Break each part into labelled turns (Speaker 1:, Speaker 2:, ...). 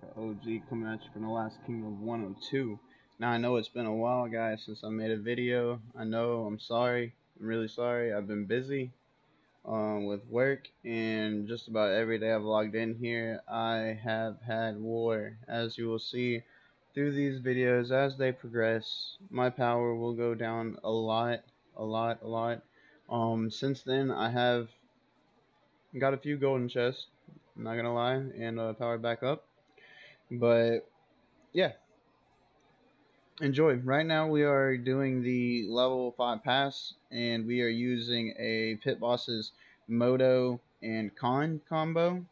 Speaker 1: Like an OG coming at you from the last Kingdom of 102. Now I know it's been a while, guys, since I made a video. I know I'm sorry. I'm really sorry. I've been busy with work, and just about every day I've logged in here, I have had war. As you will see through these videos, as they progress, my power will go down a lot, a lot, a lot. Since then, I have got a few golden chests. I'm not gonna lie, and powered back up. But yeah, enjoy. Right now we are doing the level 5 pass, and we are using a pit boss's moto and con combo,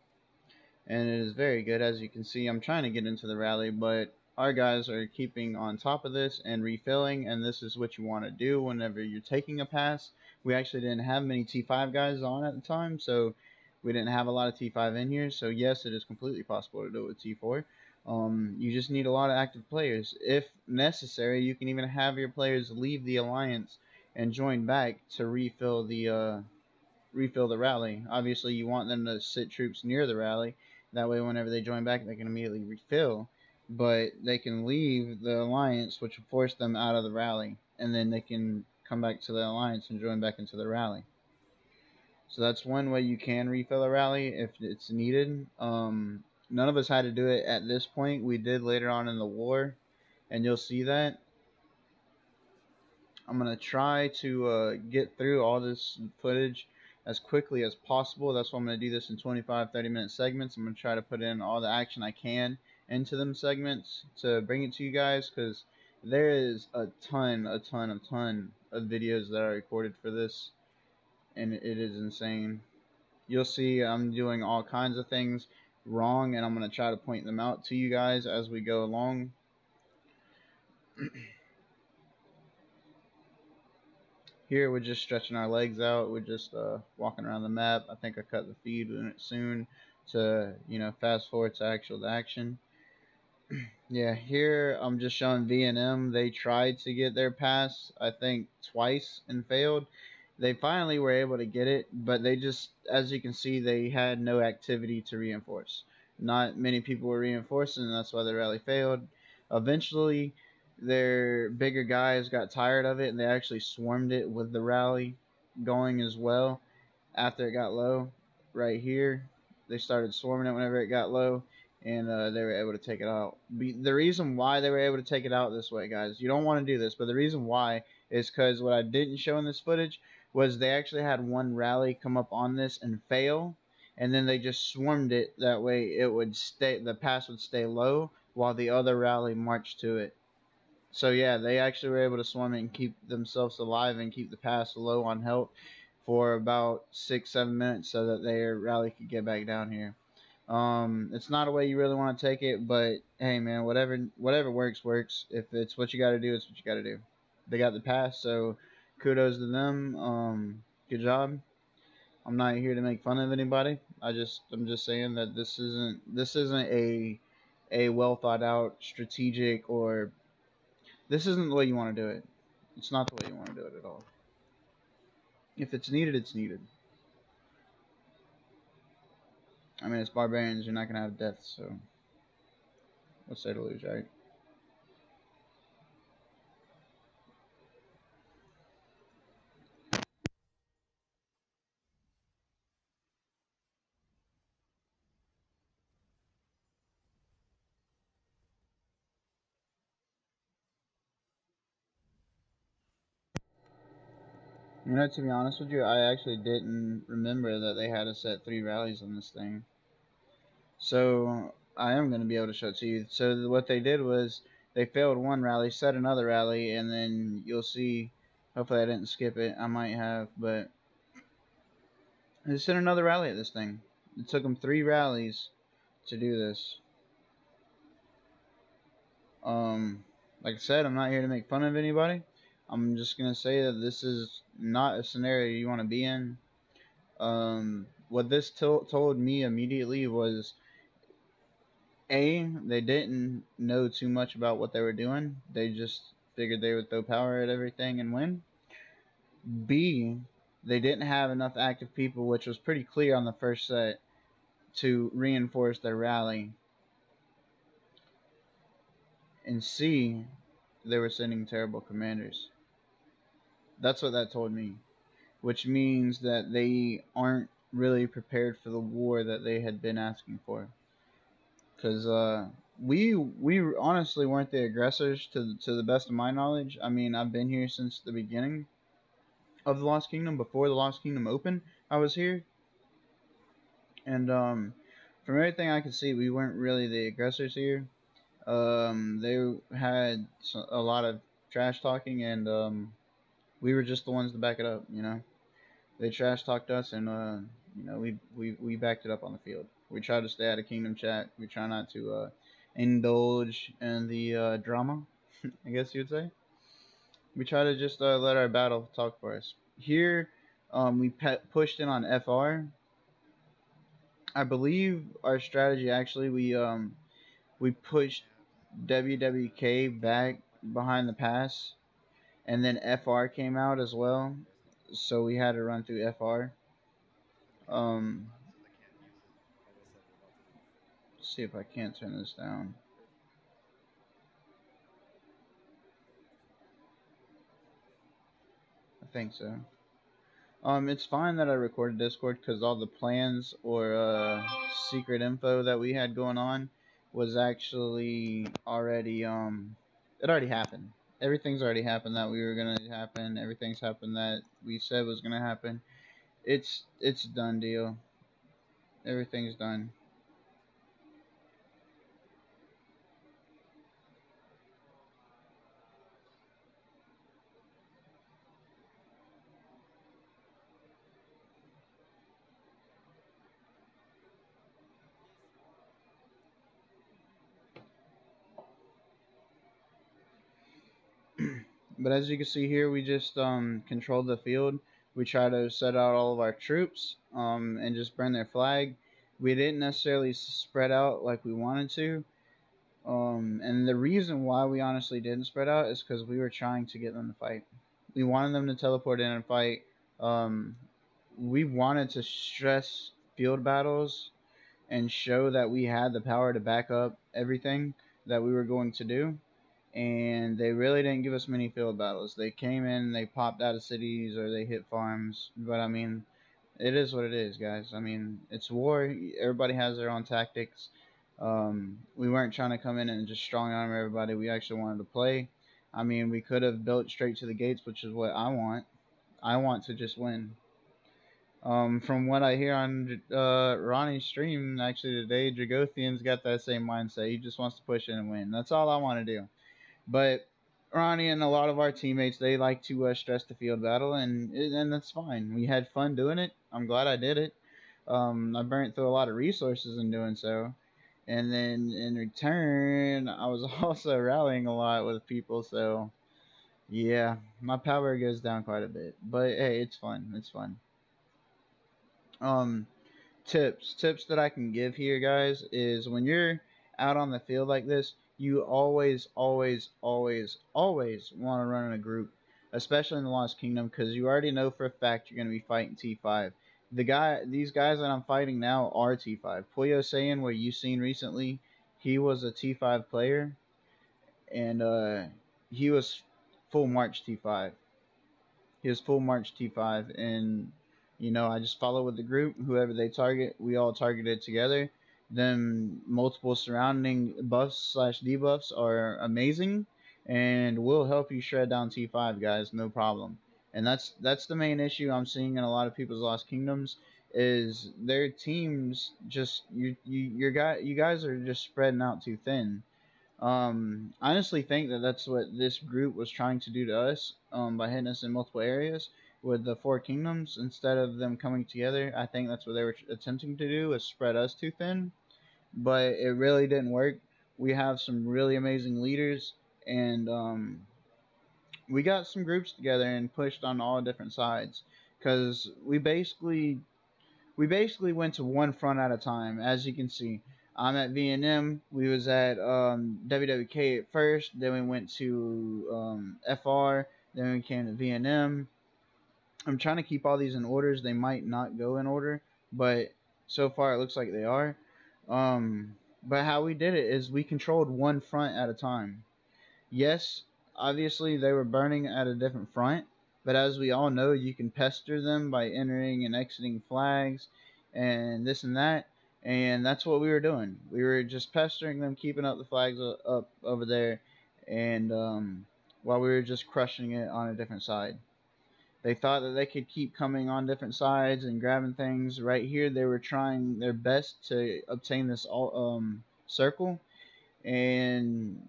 Speaker 1: and it is very good. As you can see, I'm trying to get into the rally, but our guys are keeping on top of this and refilling, and this is what you want to do whenever you're taking a pass. We actually didn't have many T5 guys on at the time, so we didn't have a lot of T5 in here. So yes, it is completely possible to do it with T4. You just need a lot of active players. If necessary, you can even have your players leave the alliance and join back to refill the rally. Obviously, you want them to sit troops near the rally. That way, whenever they join back, they can immediately refill. But they can leave the alliance, which will force them out of the rally, and then they can come back to the alliance and join back into the rally. So that's one way you can refill a rally if it's needed. None of us had to do it at this point. We did later on in the war, and you'll see that. I'm going to try to get through all this footage as quickly as possible. That's why I'm going to do this in 25, 30-minute segments. I'm going to try to put in all the action I can into them segments to bring it to you guys, because there is a ton of videos that I recorded for this, and it is insane. You'll see I'm doing all kinds of things wrong, and I'm going to try to point them out to you guys as we go along. Here we're just stretching our legs out. We're just walking around the map. I think I cut the feed soon to, fast forward to actual action. Yeah, here I'm just showing V&M. They tried to get their pass, I think, twice and failed. They finally were able to get it, but they just, as you can see, they had no activity to reinforce. Not many people were reinforcing, and that's why the rally failed. Eventually, their bigger guys got tired of it, and they actually swarmed it with the rally going as well after it got low. Right here, they started swarming it whenever it got low, and they were able to take it out. The reason why they were able to take it out this way, guys, you don't want to do this, but the reason why is because what I didn't show in this footage was they actually had one rally come up on this and fail, and then they just swarmed it. That way it would stay, the pass would stay low while the other rally marched to it. So yeah, they actually were able to swarm it and keep themselves alive and keep the pass low on health for about 6-7 minutes so that their rally could get back down here. It's not a way you really want to take it, but hey, man, whatever works. If it's what you got to do, it's what you got to do. They got the pass, so kudos to them. Good job. I'm not here to make fun of anybody. I'm just saying that this isn't a well thought out strategic, or this isn't the way you want to do it. It's not the way you want to do it at all. If it's needed, it's needed. I mean, it's barbarians. You're not gonna have deaths, so what's there to lose, right? To be honest with you, I actually didn't remember that they had a set 3 rallies on this thing. So I am going to be able to show it to you. So what they did was they failed one rally, set another rally, and then you'll see. Hopefully I didn't skip it. I might have, but they set another rally at this thing. It took them 3 rallies to do this. Like I said, I'm not here to make fun of anybody. I'm just gonna say that this is not a scenario you want to be in. What this told me immediately was, A, they didn't know too much about what they were doing. They just figured they would throw power at everything and win. B, they didn't have enough active people, which was pretty clear on the first set, to reinforce their rally. and C, they were sending terrible commanders. That's what that told me, which means that they aren't really prepared for the war that they had been asking for. Because we honestly weren't the aggressors to the best of my knowledge. I mean, I've been here since the beginning of the Lost Kingdom. Before the Lost Kingdom opened, I was here, and from everything I could see, we weren't really the aggressors here. They had a lot of trash talking, and we were just the ones to back it up. They trash talked us, and we backed it up on the field. We try to stay out of Kingdom chat. We try not to indulge in the drama, I guess you would say. We try to just let our battle talk for us. Here, we pushed in on FR. I believe our strategy actually we pushed WWK back behind the pass, and then FR came out as well, so we had to run through FR. Um, see if I can't turn this down. I think so. It's fine that I recorded Discord because all the plans or secret info that we had going on was actually already it already happened. Everything's already happened that we were gonna happen. Everything's happened that we said was gonna happen. It's done deal. Everything's done. But as you can see here, we just controlled the field. We try to set out all of our troops and just burn their flag. We didn't necessarily spread out like we wanted to. And the reason why we honestly didn't spread out is because we were trying to get them to fight. We wanted them to teleport in and fight. Um, we wanted to stress field battles and show that we had the power to back up everything that we were going to do, and they really didn't give us many field battles. They came in, they popped out of cities, or they hit farms. But I mean, it is what it is, guys. I mean, it's war. Everybody has their own tactics. We weren't trying to come in and just strong arm everybody. We actually wanted to play. I mean, we could have built straight to the gates, which is what I want. I want to just win. From what I hear on Ronnie's stream, actually today, Dragothian's got that same mindset. He just wants to push in and win. That's all I want to do. But Ronnie and a lot of our teammates, they like to stress the field battle, and that's fine. We had fun doing it. I'm glad I did it. I burnt through a lot of resources in doing so. And then in return, I was also rallying a lot with people, so yeah, my power goes down quite a bit. But hey, it's fun. It's fun. Um, tips that I can give here, guys, is when you're out on the field like this, you always want to run in a group, especially in the Lost Kingdom, because you already know for a fact you're going to be fighting T5. These guys that I'm fighting now are T5. Puyo Saiyan, what you've seen recently, he was a T5 player, and he was full March T5. He was full March T5, and I just follow with the group. Whoever they target, we all targeted together. Then multiple surrounding buffs slash debuffs are amazing, and will help you shred down T5 guys, no problem. And that's the main issue I'm seeing in a lot of people's Lost Kingdoms is their teams just you guys are just spreading out too thin. I honestly think that that's what this group was trying to do to us by hitting us in multiple areas with the four kingdoms instead of them coming together. I think that's what they were attempting to do, is spread us too thin, but it really didn't work. We have some really amazing leaders, and we got some groups together and pushed on all different sides because we basically went to one front at a time. As you can see, I'm at V&M. We was at WWK at first. Then we went to FR. Then we came to V&M. I'm trying to keep all these in orders. They might not go in order, but so far it looks like they are. But how we did it is we controlled one front at a time. Yes, obviously they were burning at a different front, but as we all know, you can pester them by entering and exiting flags and this and that. And that's what we were doing. We were just pestering them, keeping up the flags up over there, and while we were just crushing it on a different side. They thought that they could keep coming on different sides and grabbing things. Right here, they were trying their best to obtain this all circle, and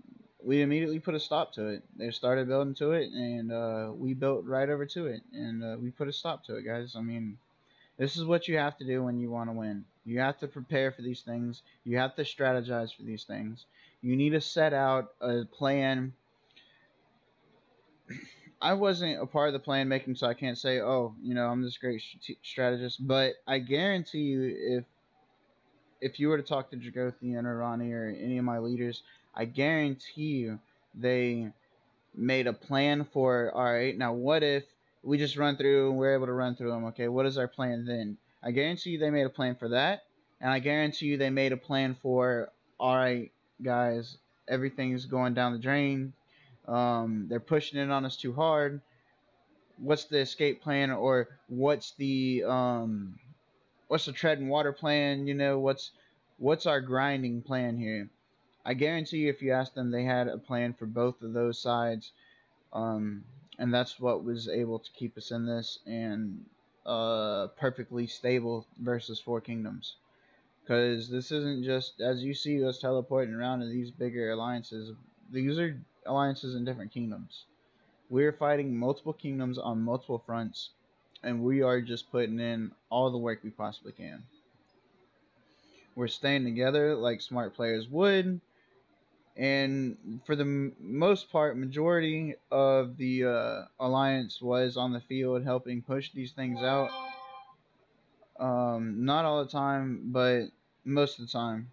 Speaker 1: we immediately put a stop to it. They started building to it, and we built right over to it, and we put a stop to it, guys. I mean, this is what you have to do when you want to win. You have to prepare for these things. You have to strategize for these things. You need to set out a plan. I wasn't a part of the plan making, so I can't say, oh, I'm this great strategist. But I guarantee you, if you were to talk to Jagothian or Ronnie or any of my leaders, I guarantee you they made a plan for, all right, now what if we just run through and we're able to run through them? Okay, what is our plan then? I guarantee you they made a plan for that, and I guarantee you they made a plan for, all right, guys, everything's going down the drain. They're pushing it on us too hard. What's the escape plan, or what's the tread and water plan? What's our grinding plan here? I guarantee you, if you ask them, they had a plan for both of those sides, um, and that's what was able to keep us in this and perfectly stable versus Four Kingdoms. Because this isn't just, as you see us teleporting around to these bigger alliances. These are alliances in different kingdoms. We're fighting multiple kingdoms on multiple fronts, and we are just putting in all the work we possibly can. We're staying together like smart players would, and for the most part, majority of the alliance was on the field helping push these things out. Not all the time, but most of the time.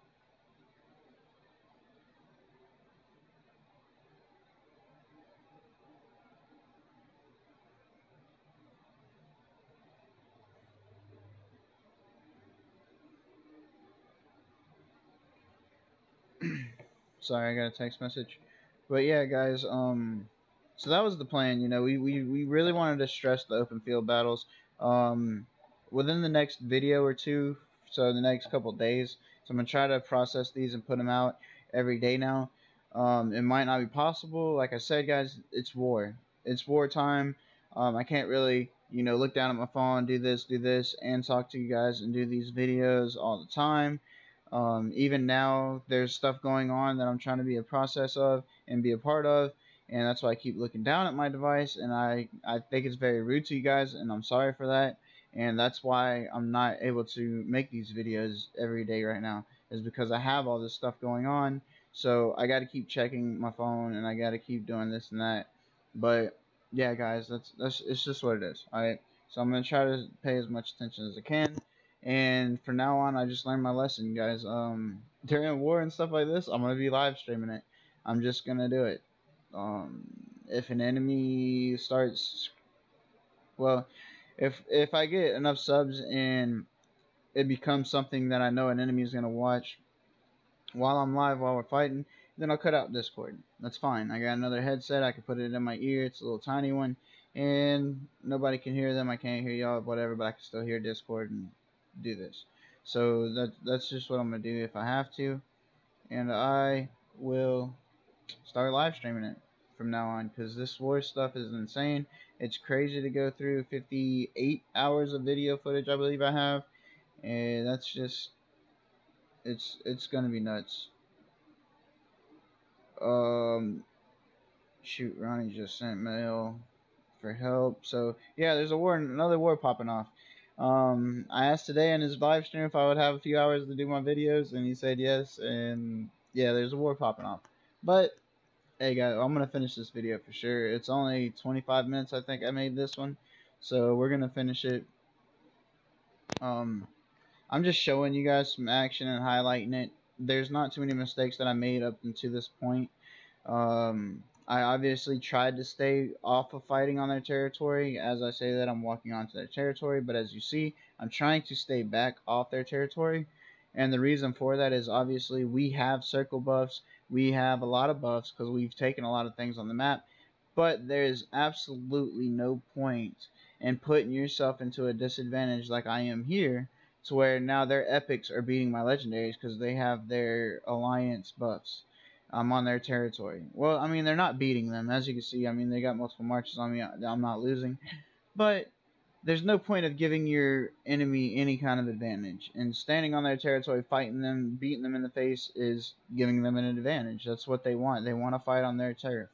Speaker 1: Sorry, I got a text message. But yeah, guys, so that was the plan. We really wanted to stress the open field battles. Um, Within the next video or two, so the next couple days, so I'm gonna try to process these and put them out every day now. It might not be possible. Like I said, guys, it's war. It's wartime. I can't really, look down at my phone, do this, and talk to you guys and do these videos all the time. Even now, there's stuff going on that I'm trying to be a process of and be a part of, and that's why I keep looking down at my device, and I think it's very rude to you guys, and I'm sorry for that, and that's why I'm not able to make these videos every day right now, is because I have all this stuff going on, so I got to keep checking my phone, and I got to keep doing this and that, but yeah, guys, that's it's just what it is. All right, so I'm gonna try to pay as much attention as I can. And from now on, I just learned my lesson, guys. During war and stuff like this, I'm gonna be live streaming it. I'm just gonna do it. Um, if an enemy starts, well, if I get enough subs and it becomes something that I know an enemy is gonna watch while I'm live, while we're fighting, then I'll cut out Discord. That's fine. I got another headset. I can put it in my ear. It's a little tiny one, and nobody can hear them. I can't hear y'all, whatever, but I can still hear Discord and do this. So that's just what I'm gonna do if I have to, and I will start live streaming it from now on, because this war stuff is insane. It's crazy to go through 58 hours of video footage, I believe I have, and that's just it's gonna be nuts. Um, Shoot, Ronnie just sent mail for help. So yeah, there's another war popping off. I asked today in his live stream if I would have a few hours to do my videos, and he said yes. And yeah, there's a war popping off. But hey, guys, I'm gonna finish this video for sure. It's only 25 minutes, I think I made this one, so we're gonna finish it. Um, I'm just showing you guys some action and highlighting it. There's not too many mistakes that I made up until this point. I obviously tried to stay off of fighting on their territory. As I say that, I'm walking onto their territory, but as you see, I'm trying to stay back off their territory. And the reason for that is obviously we have circle buffs, we have a lot of buffs because we've taken a lot of things on the map, but there's absolutely no point in putting yourself into a disadvantage like I am here, to where now their epics are beating my legendaries because they have their alliance buffs. I'm on their territory. Well, I mean, they're not beating them. As you can see, I mean, they got multiple marches on me. I'm not losing. But there's no point of giving your enemy any kind of advantage. And standing on their territory, fighting them, beating them in the face is giving them an advantage. That's what they want. They want to fight on their turf.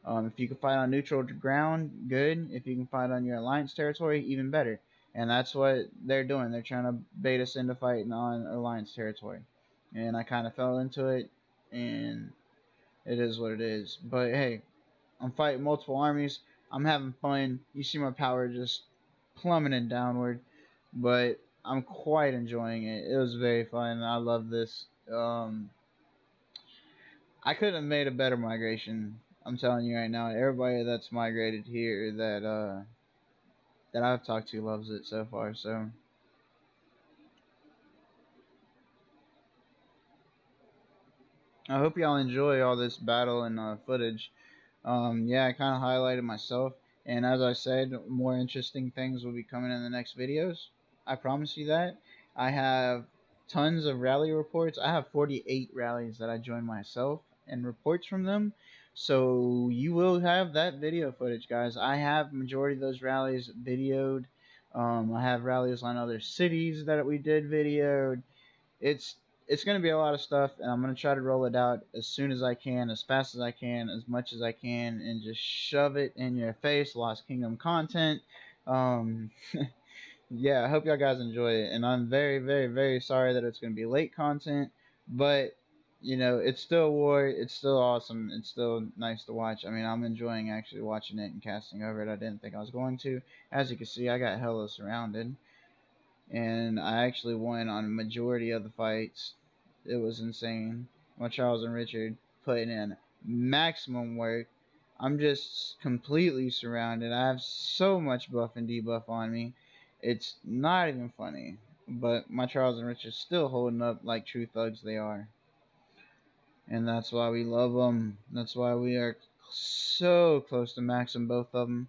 Speaker 1: If you can fight on neutral ground, good. If you can fight on your alliance territory, even better. And that's what they're doing. They're trying to bait us into fighting on alliance territory. And I kind of fell into it, and it is what it is. But hey, I'm fighting multiple armies. I'm having fun. You see my power just plummeting downward, but I'm quite enjoying it. It was very fun. I love this. I couldn't have made a better migration. I'm telling you right now. Everybody that's migrated here that I've talked to loves it so far. So I hope y'all enjoy all this battle and footage. Yeah, I kind of highlighted myself, and as I said, more interesting things will be coming in the next videos. I promise you that. I have tons of rally reports. I have 48 rallies that I joined myself and reports from them. So you will have that video footage, guys. I have majority of those rallies videoed. I have rallies on other cities that we did videoed. it's it's going to be a lot of stuff, and I'm going to try to roll it out as soon as I can, as fast as I can, as much as I can, and just shove it in your face. Lost Kingdom content. Um, yeah, I hope y'all guys enjoy it, and I'm very, very, very sorry that it's going to be late content, but you know, it's still war. It's still awesome. It's still nice to watch. I mean, I'm enjoying actually watching it and casting over it. I didn't think I was going to. As you can see, I got hella surrounded, and I actually won on a majority of the fights. It was insane. My Charles and Richard putting in maximum work. I'm just completely surrounded. I have so much buff and debuff on me. It's not even funny. But my Charles and Richard still holding up like true thugs they are. And that's why we love them. That's why we are so close to maxing both of them.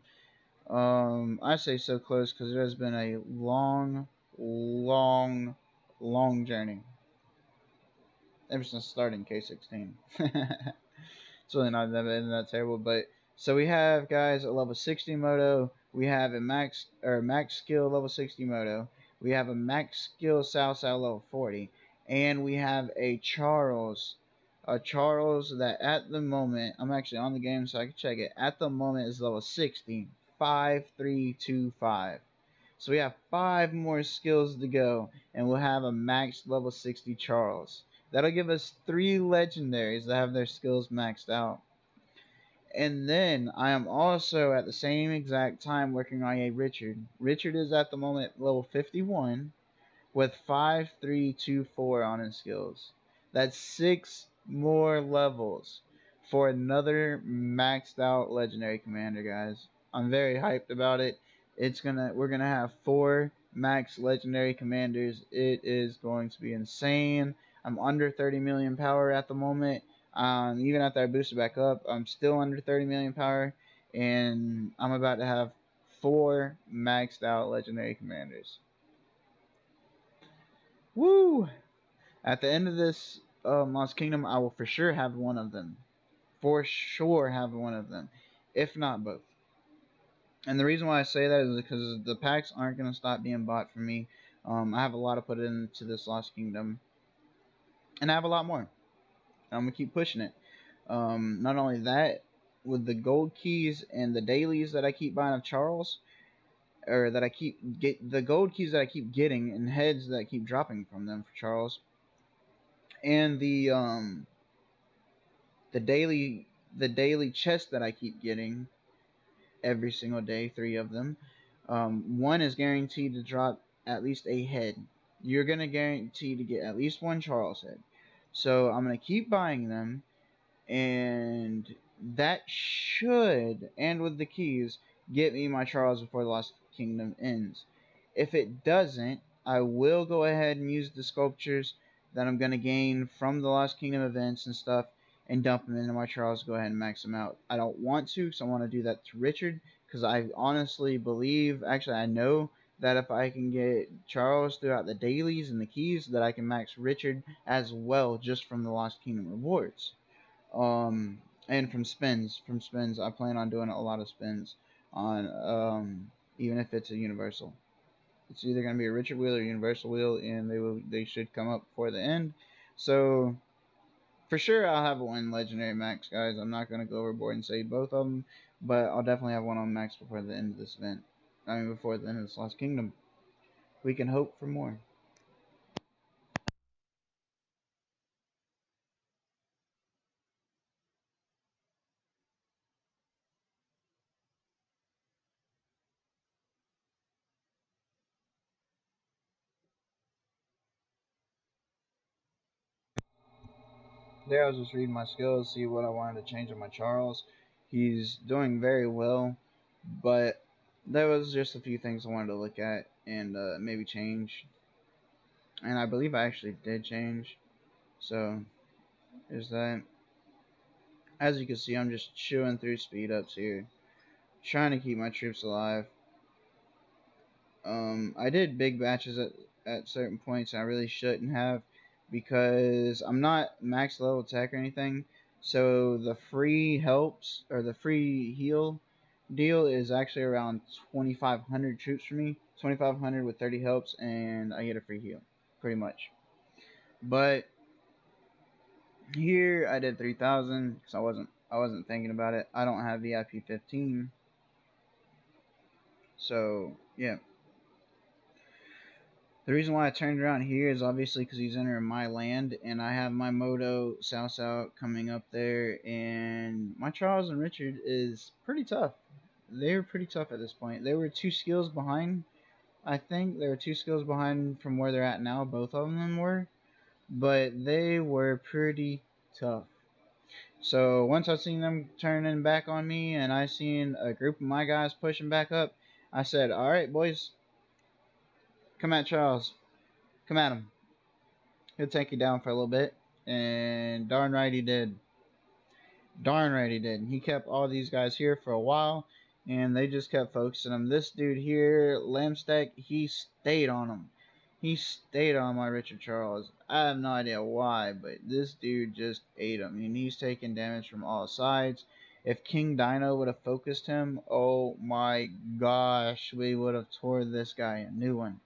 Speaker 1: I say so close because it has been a long, long, long journey ever since starting K16. It's really not that terrible, but so we have guys a level 60 moto. We have a max skill level 60 moto. We have a max skill South level 40, and we have a Charles that at the moment, I'm actually on the game so I can check it. At the moment is level 60, 5325. So we have 5 more skills to go, and we'll have a max level 60 Charles. That'll give us 3 legendaries that have their skills maxed out. And then I am also at the same exact time working on a Richard. Richard is at the moment level 51 with 5324 on his skills. That's 6 more levels for another maxed out legendary commander, guys. I'm very hyped about it. We're gonna have 4 max legendary commanders. It is going to be insane. I'm under 30 million power at the moment. Even after I boosted back up, I'm still under 30 million power, and I'm about to have 4 maxed out legendary commanders. Woo! At the end of this Lost Kingdom, I will for sure have one of them. For sure have one of them. If not both. And the reason why I say that is because the packs aren't going to stop being bought for me. I have a lot to put into this Lost Kingdom. And I have a lot more. I'm going to keep pushing it. Not only that, with the gold keys and the dailies that I keep buying of Charles, or that I keep the gold keys that I keep getting and heads that I keep dropping from them for Charles, and the daily chest that I keep getting every single day, 3 of them. One is guaranteed to drop at least a head. You're gonna guarantee to get at least 1 Charles head. So I'm gonna keep buying them, and that should, and with the keys, get me my Charles before the Lost Kingdom ends. If it doesn't, I will go ahead and use the sculptures that I'm gonna gain from the Lost Kingdom events and stuff and dump them into my Charles. Go ahead and max them out. I don't want to, because I want to do that to Richard. Because I honestly believe, actually, I know that if I can get Charles throughout the dailies and the keys, that I can max Richard as well, just from the Lost Kingdom rewards. And from spins, I plan on doing a lot of spins on, even if it's a universal. It's either going to be a Richard wheel or a universal wheel, and they should come up before the end. So for sure, I'll have one legendary max, guys. I'm not going to go overboard and say both of them, but I'll definitely have one on max before the end of this event. I mean, before the end of this Lost Kingdom. We can hope for more. There, I was just reading my skills, see what I wanted to change on my Charles. He's doing very well, but there was just a few things I wanted to look at and maybe change. And I believe I actually did change. So, is that. As you can see, I'm just chewing through speed ups here, trying to keep my troops alive. I did big batches at certain points I really shouldn't have, because I'm not max level tech or anything. So the free helps or the free heal deal is actually around 2,500 troops for me. 2,500 with 30 helps, and I get a free heal, pretty much. But here I did 3,000 because I wasn't thinking about it. I don't have VIP 15, so yeah. The reason why I turned around here is obviously because he's entering my land, and I have my Moto South South coming up there, and my Charles and Richard is pretty tough. They were pretty tough at this point. They were 2 skills behind. I think they were 2 skills behind from where they're at now. Both of them were, but they were pretty tough. So once I seen them turning back on me, and I seen a group of my guys pushing back up, I said, "All right, boys, come at Charles. Come at him. He'll take you down for a little bit." And darn right he did. Darn right he did. He kept all these guys here for a while, and they just kept focusing on this dude here, Lamstack. He stayed on him. He stayed on my Richard Charles. I have no idea why, but this dude just ate him. And he's taking damage from all sides. If King Dino would have focused him, oh my gosh, we would have tore this guy a new one.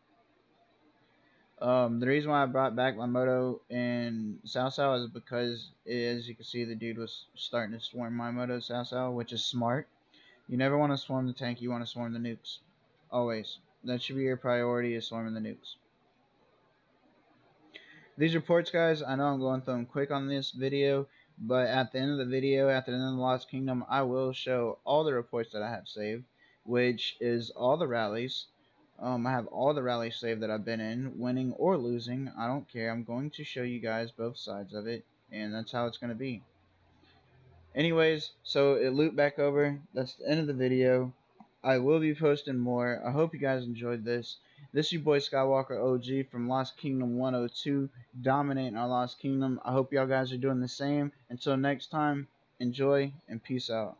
Speaker 1: The reason why I brought back my Moto in Sao Sao is because, as you can see, the dude was starting to swarm my Moto Sao Sao, which is smart. You never want to swarm the tank, you want to swarm the nukes. Always. That should be your priority, is swarming the nukes. These reports, guys, I know I'm going through them quick on this video, but at the end of the video, at the end of the Lost Kingdom, I will show all the reports that I have saved, which is all the rallies. I have all the rallies saved that I've been in, winning or losing. I don't care. I'm going to show you guys both sides of it, and that's how it's going to be. Anyways, so it looped back over. That's the end of the video. I will be posting more. I hope you guys enjoyed this. This is your boy Skywalker OG from Lost Kingdom 102, dominating our Lost Kingdom. I hope y'all guys are doing the same. Until next time, enjoy and peace out.